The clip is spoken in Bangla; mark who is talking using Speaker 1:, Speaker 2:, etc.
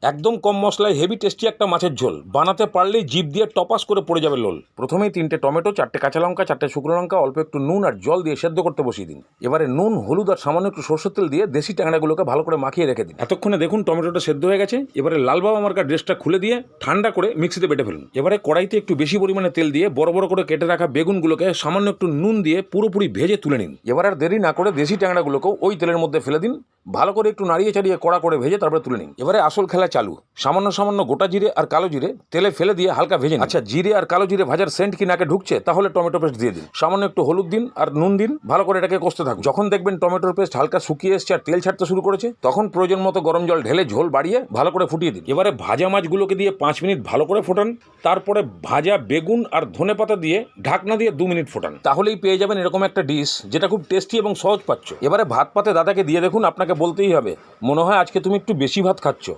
Speaker 1: একদম কম মশলায় হেভি টেস্টি একটা মাছের ঝোল বানাতে পারলেই জিভ দিয়ে টপাস করে পড়ে যাবে লোল। প্রথমেই 3টে টমেটো, 4টে কাঁচা লঙ্কা, 4টে শুকনো লঙ্কা, অল্প একটু নুন আর জল দিয়ে সেদ্ধ করতে বসিয়ে দিন। এবারে নুন, হলুদ আর সামান্য একটু সরষের তেল দিয়ে দেশি ট্যাংরাগুলোকে ভালো করে মাখিয়ে রেখে দিন। এতক্ষণে দেখুন টমেটোটা সেদ্ধ হয়ে গেছে। এবারে লাল বাবা মার্কা ড্রেসটা খুলে দিয়ে ঠান্ডা করে মিক্সিতে বেটে ফেলুন। এবারে কড়াইতে একটু বেশি পরিমাণে তেল দিয়ে বড় বড় করে কেটে রাখা বেগুনগুলোকে সামান্য একটু নুন দিয়ে পুরোপুরি ভেজে তুলে নিন। এবার আর দেরি না করে দেশি ট্যাংরাগুলোকেও ওই তেলের মধ্যে ফেলে দিন। ভালো করে একটু নাড়িয়ে চাড়িয়ে কড়া করে ভেজে তারপরে তুলে নিন। এবারে আসল খেলা চালু। সামান্য সামান্য গোটা জিরে আর কালো জিরে তেলে ফেলে দিয়ে হালকা ভেজে নিন। আচ্ছা, জিরে আর কালো জিরে ভাজার সেন্ট কি নাকে ঢুকছে তাহলে টমেটো পেস্ট দিয়ে দিন। সামান্য একটু হলুদ দিন আর নুন দিন। ভালো করে এটাকে কষতে থাকুন। যখন দেখবেন টমেটোর পেস্ট হালকা শুকিয়ে এসছে আর তেল ছাড়তে শুরু করেছে, তখন প্রয়োজন মতো গরম জল ঢেলে ঝোল বাড়িয়ে ভালো করে ফুটিয়ে দিন। এবারে ভাজা মাছগুলোকে দিয়ে 5 মিনিট ভালো করে ফোটান। তারপরে ভাজা বেগুন আর ধনেপাতা দিয়ে ঢাকনা দিয়ে 2 মিনিট ফোটান। তাহলেই পেয়ে যাবেন এরকম একটা ডিশ যেটা খুব টেস্টি এবং সহজ পাচ্ছ। এবারে ভাত পাতে দাদাকে দিয়ে দেখুন, আপনাকে বলতেই হবে, মনে হয় আজকে তুমি একটু বেশি ভাত খাচ্ছ।